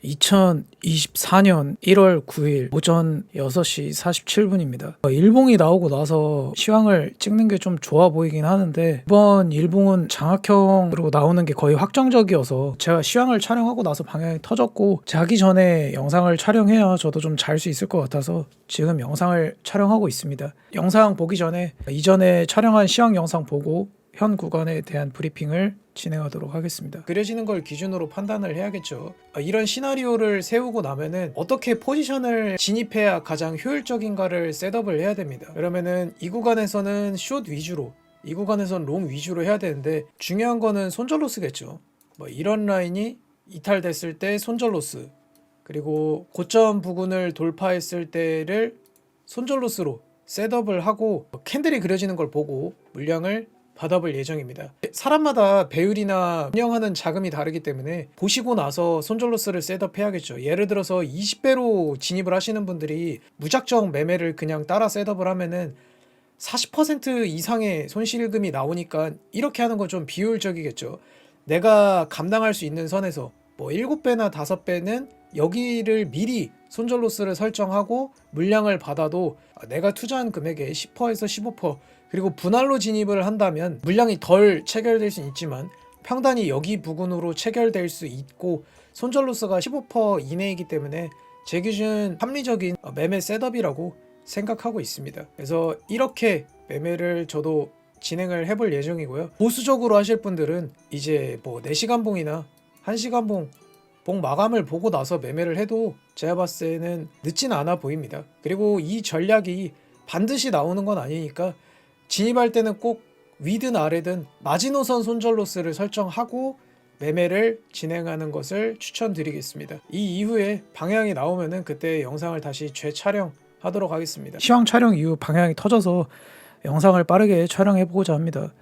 2024년 1월 9일 오전 6시 47분입니다. 일봉이 나오고 나서 시황을 찍는 게 좀 좋아 보이긴 하는데 이번 일봉은 장악형으로 나오는 게 거의 확정적이어서 제가 시황을 촬영하고 나서 방향이 터졌고 자기 전에 영상을 촬영해야 저도 좀 잘 수 있을 것 같아서 지금 영상을 촬영하고 있습니다. 영상 보기 전에 이전에 촬영한 시황 영상 보고 현 구간에 대한 브리핑을 진행하도록 하겠습니다. 그려지는 걸 기준으로 판단을 해야겠죠. 이런 시나리오를 세우고 나면은 어떻게 포지션을 진입해야 가장 효율적인가를 셋업을 해야 됩니다. 그러면은 이 구간에서는 숏 위주로, 이 구간에서는 롱 위주로 해야 되는데 중요한 거는 손절 로스겠죠. 이런 라인이 이탈됐을 때 손절 로스, 그리고 고점 부근을 돌파했을 때를 손절 로스로 셋업을 하고 캔들이 그려지는 걸 보고 물량을 받아볼 예정입니다. 사람마다 배율이나 운영하는 자금이 다르기 때문에 보시고 나서 손절 로스를 셋업해야겠죠. 예를 들어서 20배로 진입을 하시는 분들이 무작정 매매를 그냥 따라 셋업을 하면은 40% 이상의 손실금이 나오니까 이렇게 하는 건 좀 비효율적이겠죠. 내가 감당할 수 있는 선에서 7배나 5배는 여기를 미리 손절 로스를 설정하고 물량을 받아도 내가 투자한 금액의 10%에서 15% 그리고 분할로 진입을 한다면 물량이 덜 체결될 수 있지만 평단이 여기 부근으로 체결될 수 있고 손절 로스가 15% 이내이기 때문에 제 기준 합리적인 매매 셋업이라고 생각하고 있습니다. 그래서 이렇게 매매를 저도 진행을 해볼 예정이고요. 보수적으로 하실 분들은 이제 4시간 봉이나 1시간 봉 마감을 보고 나서 매매를 해도 제가 봤을 때는 늦진 않아 보입니다. 그리고 이 전략이 반드시 나오는 건 아니니까 진입할 때는 꼭 위든 아래든 마지노선 손절 로스를 설정하고 매매를 진행하는 것을 추천드리겠습니다. 이 이후에 방향이 나오면은 그때 영상을 다시 재촬영하도록 하겠습니다. 시황 촬영 이후 방향이 터져서 영상을 빠르게 촬영해보고자 합니다.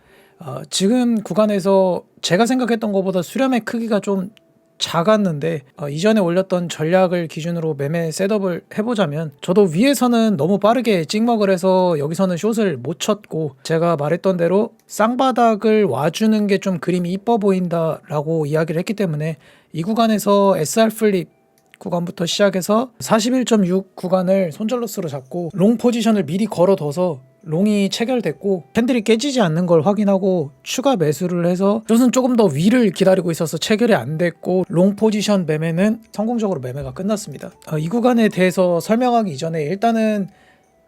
지금 구간에서 제가 생각했던 것보다 수렴의 크기가 좀 작았는데 이전에 올렸던 전략을 기준으로 매매 셋업을 해보자면 저도 위에서는 너무 빠르게 찍먹을 해서 여기서는 숏을 못 쳤고 제가 말했던 대로 쌍바닥을 와주는 게 좀 그림이 이뻐 보인다 라고 이야기를 했기 때문에 이 구간에서 SR 플립 구간부터 시작해서 41.6 구간을 손절 로스로 잡고 롱 포지션을 미리 걸어둬서 롱이 체결됐고 캔들이 깨지지 않는 걸 확인하고 추가 매수를 해서 숏은 조금 더 위를 기다리고 있어서 체결이 안 됐고 롱 포지션 매매는 성공적으로 매매가 끝났습니다. 이 구간에 대해서 설명하기 이전에 일단은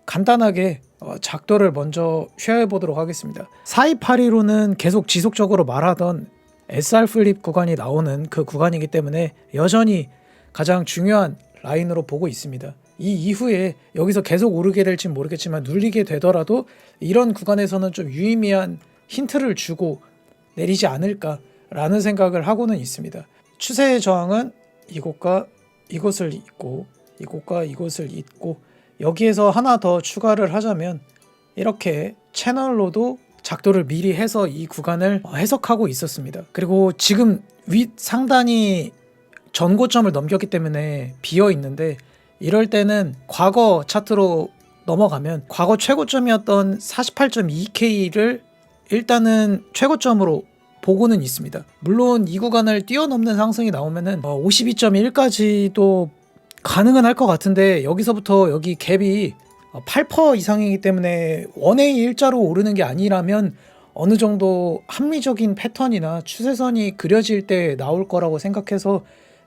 간단하게 작도를 먼저 쉐어해 보도록 하겠습니다. 4282로는 계속 지속적으로 말하던 SR 플립 구간이 나오는 그 구간이기 때문에 여전히 가장 중요한 라인으로 보고 있습니다. 이 이후에 여기서 계속 오르게 될지 모르겠지만 눌리게 되더라도 이런 구간에서는 좀 유의미한 힌트를 주고 내리지 않을까라는 생각을 하고는 있습니다. 추세의 저항은 이곳과 이곳을 잇고 이곳과 이곳을 잇고 여기에서 하나 더 추가를 하자면 이렇게 채널로도 작도를 미리 해서 이 구간을 해석하고 있었습니다. 그리고 지금 윗 상단이 전고점을 넘겼기 때문에 비어 있는데 이럴 때는 과거 차트로 넘어가면 과거 최고점이었던 48.2K를 일단은 최고점으로 보고는 있습니다. 물론 이 구간을 뛰어넘는 상승이 나오면은 52.1까지도 가능은 할 것 같은데 여기서부터 여기 갭이 8% 이상이기 때문에 원웨이 일자로 오르는 게 아니라면 어느 정도 합리적인 패턴이나 추세선이 그려질 때 나올 거라고 생각해서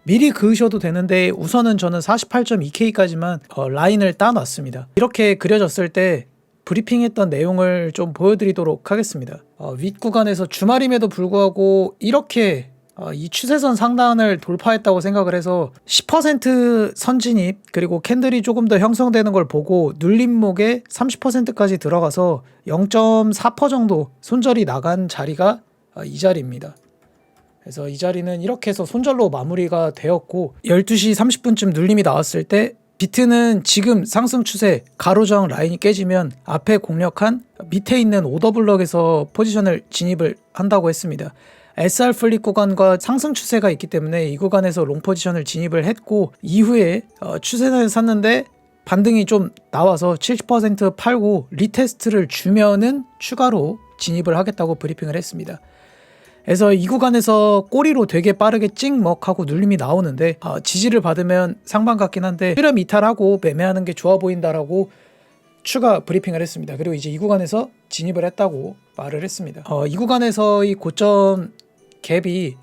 미리 그으셔도 되는데 우선은 저는 48.2K까지만 라인을 따놨습니다. 이렇게 그려졌을 때 브리핑했던 내용을 좀 보여드리도록 하겠습니다. 윗 구간에서 주말임에도 불구하고 이렇게 이 추세선 상단을 돌파했다고 생각을 해서 10% 선진입 그리고 캔들이 조금 더 형성되는 걸 보고 눌림목에 30%까지 들어가서 0.4% 정도 손절이 나간 자리가 이 자리입니다. 그래서 이 자리는 이렇게 해서 손절로 마무리가 되었고 12시 30분쯤 눌림이 나왔을 때 비트는 지금 상승 추세 가로저항 라인이 깨지면 앞에 공략한 밑에 있는 오더블럭에서 포지션을 진입을 한다고 했습니다. SR 플립 구간과 상승 추세가 있기 때문에 이 구간에서 롱 포지션을 진입을 했고 이후에 추세선을 샀는데 반등이 좀 나와서 70% 팔고 리테스트를 주면은 추가로 진입을 하겠다고 브리핑을 했습니다. 그래서 이 구간에서 꼬리로 되게 빠르게 찍먹 하고 눌림이 나오는데 지지를 받으면 상방 같긴 한데 흐름 이탈하고 매매하는 게 좋아 보인다라고 추가 브리핑을 했습니다. 그리고 이제 이 구간에서 진입을 했다고 말을 했습니다. 이 구간에서 이 고점 갭이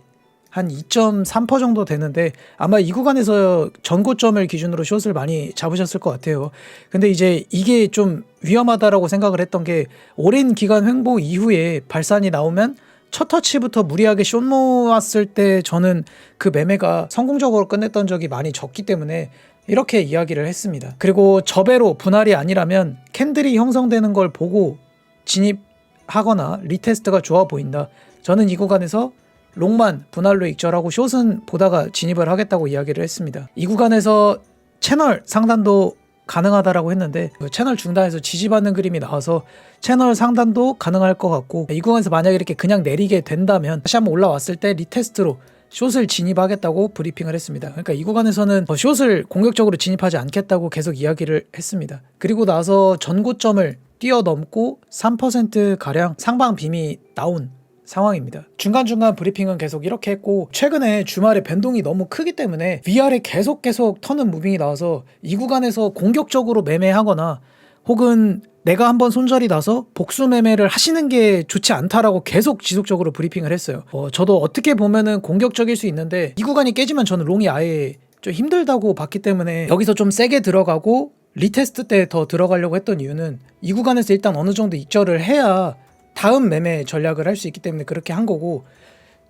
한 2.3% 정도 되는데 아마 이 구간에서 전고점을 기준으로 숏을 많이 잡으셨을 것 같아요. 근데 이제 이게 좀 위험하다라고 생각을 했던 게 오랜 기간 횡보 이후에 발산이 나오면 첫 터치부터 무리하게 숏 모았을 때 저는 그 매매가 성공적으로 끝냈던 적이 많이 적기 때문에 이렇게 이야기를 했습니다. 그리고 저배로 분할이 아니라면 캔들이 형성되는 걸 보고 진입하거나 리테스트가 좋아 보인다. 저는 이 구간에서 롱만 분할로 익절하고 숏은 보다가 진입을 하겠다고 이야기를 했습니다. 이 구간에서 채널 상단도 가능하다라고 했는데 채널 중단에서 지지받는 그림이 나와서 채널 상단도 가능할 것 같고 이 구간에서 만약에 이렇게 그냥 내리게 된다면 다시 한번 올라왔을 때 리테스트로 숏을 진입하겠다고 브리핑을 했습니다. 그러니까 이 구간에서는 숏을 공격적으로 진입하지 않겠다고 계속 이야기를 했습니다. 그리고 나서 전고점을 뛰어넘고 3%가량 상방 빔이 나온 상황입니다. 중간중간 브리핑은 계속 이렇게 했고 최근에 주말에 변동이 너무 크기 때문에 위아래 계속 터는 무빙이 나와서 이 구간에서 공격적으로 매매하거나 혹은 내가 한번 손절이 나서 복수 매매를 하시는 게 좋지 않다라고 계속 지속적으로 브리핑을 했어요. 저도 어떻게 보면은 공격적일 수 있는데 이 구간이 깨지면 저는 롱이 아예 좀 힘들다고 봤기 때문에 여기서 좀 세게 들어가고 리테스트 때 더 들어가려고 했던 이유는 이 구간에서 일단 어느 정도 익절을 해야 다음 매매 전략을 할 수 있기 때문에 그렇게 한 거고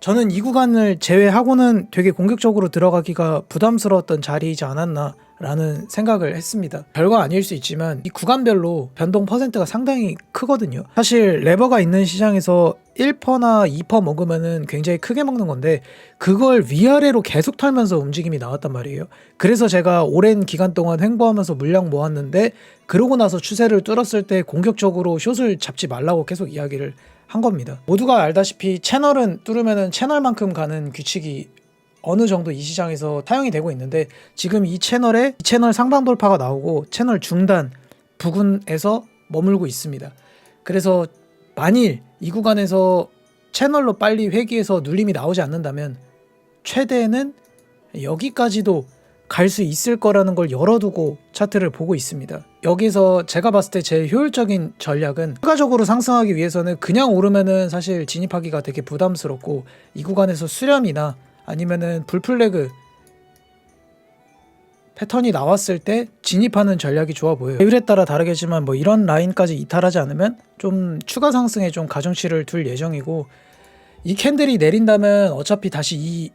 저는 이 구간을 제외하고는 되게 공격적으로 들어가기가 부담스러웠던 자리이지 않았나 라는 생각을 했습니다. 별거 아닐 수 있지만 이 구간별로 변동 퍼센트가 상당히 크거든요. 사실 레버가 있는 시장에서 1%나 2% 먹으면은 굉장히 크게 먹는 건데 그걸 위아래로 계속 털면서 움직임이 나왔단 말이에요. 그래서 제가 오랜 기간 동안 횡보하면서 물량 모았는데 그러고 나서 추세를 뚫었을 때 공격적으로 숏을 잡지 말라고 계속 이야기를 한 겁니다. 모두가 알다시피 채널은 뚫으면은 채널만큼 가는 규칙이 어느 정도 이 시장에서 타용이 되고 있는데 지금 이 채널 상방 돌파가 나오고 채널 중단 부근에서 머물고 있습니다. 그래서 만일 이 구간에서 채널로 빨리 회귀해서 눌림이 나오지 않는다면 최대는 여기까지도 갈 수 있을 거라는 걸 열어두고 차트를 보고 있습니다. 여기서 제가 봤을 때 제일 효율적인 전략은 추가적으로 상승하기 위해서는 그냥 오르면은 사실 진입하기가 되게 부담스럽고 이 구간에서 수렴이나 아니면은 불플래그 패턴이 나왔을 때 진입하는 전략이 좋아 보여요. 배율에 따라 다르겠지만 뭐 이런 라인까지 이탈하지 않으면 좀 추가 상승에 좀 가중치를 둘 예정이고 이 캔들이 내린다면 어차피 다시 이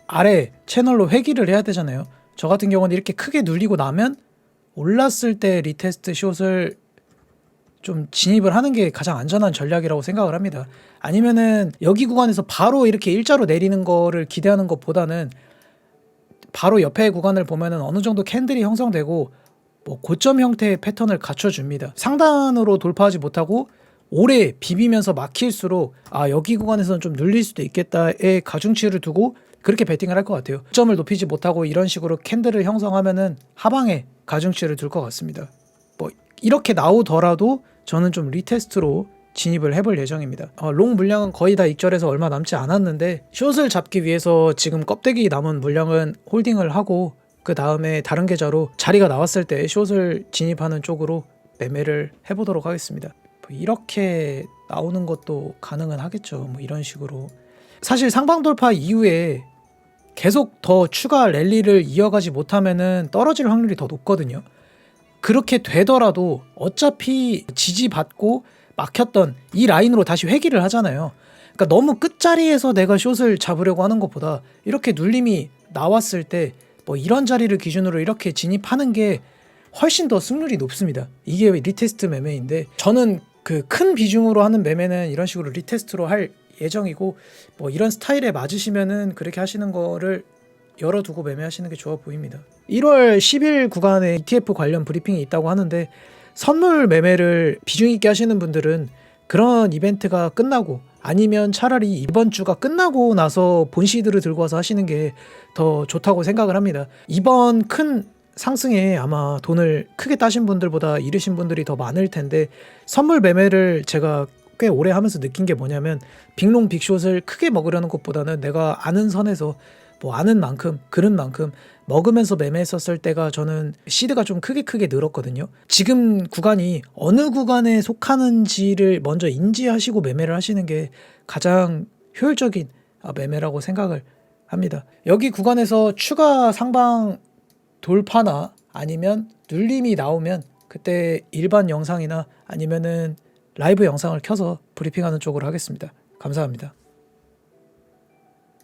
아래 채널로 회귀를 해야 되잖아요. 저 같은 경우는 이렇게 크게 눌리고 나면 올랐을 때 리테스트 숏을 좀 진입을 하는 게 가장 안전한 전략이라고 생각을 합니다. 아니면은 여기 구간에서 바로 이렇게 일자로 내리는 거를 기대하는 것보다는 바로 옆에 구간을 보면은 어느 정도 캔들이 형성되고 뭐 고점 형태의 패턴을 갖춰줍니다. 상단으로 돌파하지 못하고 오래 비비면서 막힐수록 여기 구간에서는 좀 눌릴 수도 있겠다의 가중치를 두고 그렇게 베팅을 할 것 같아요. 고점을 높이지 못하고 이런 식으로 캔들을 형성하면은 하방에 가중치를 둘 것 같습니다. 뭐 이렇게 나오더라도 저는 좀 리테스트로 진입을 해볼 예정입니다. 롱 물량은 거의 다 익절해서 얼마 남지 않았는데 숏을 잡기 위해서 지금 껍데기 남은 물량은 홀딩을 하고 그 다음에 다른 계좌로 자리가 나왔을 때 숏을 진입하는 쪽으로 매매를 해보도록 하겠습니다. 뭐 이렇게 나오는 것도 가능은 하겠죠. 뭐 이런 식으로 사실 상방 돌파 이후에 계속 더 추가 랠리를 이어가지 못하면은 떨어질 확률이 더 높거든요. 그렇게 되더라도 어차피 지지받고 막혔던 이 라인으로 다시 회귀를 하잖아요. 그러니까 너무 끝자리에서 내가 숏을 잡으려고 하는 것보다 이렇게 눌림이 나왔을 때 뭐 이런 자리를 기준으로 이렇게 진입하는 게 훨씬 더 승률이 높습니다. 이게 리테스트 매매인데 저는 그 큰 비중으로 하는 매매는 이런 식으로 리테스트로 할 예정이고 뭐 이런 스타일에 맞으시면은 그렇게 하시는 거를 열어두고 매매하시는 게 좋아 보입니다. 1월 10일 구간에 ETF 관련 브리핑이 있다고 하는데 선물 매매를 비중 있게 하시는 분들은 그런 이벤트가 끝나고 아니면 차라리 이번 주가 끝나고 나서 본시드를 들고 와서 하시는 게 더 좋다고 생각을 합니다. 이번 큰 상승에 아마 돈을 크게 따신 분들보다 잃으신 분들이 더 많을 텐데 선물 매매를 제가 꽤 오래 하면서 느낀 게 뭐냐면 빅롱 빅숏을 크게 먹으려는 것보다는 내가 아는 선에서 뭐 아는 만큼 그런 만큼 먹으면서 매매했었을 때가 저는 시드가 좀 크게 늘었거든요. 지금 구간이 어느 구간에 속하는지를 먼저 인지하시고 매매를 하시는 게 가장 효율적인 매매라고 생각을 합니다. 여기 구간에서 추가 상방 돌파나 아니면 눌림이 나오면 그때 일반 영상이나 아니면은 라이브 영상을 켜서 브리핑하는 쪽으로 하겠습니다. 감사합니다.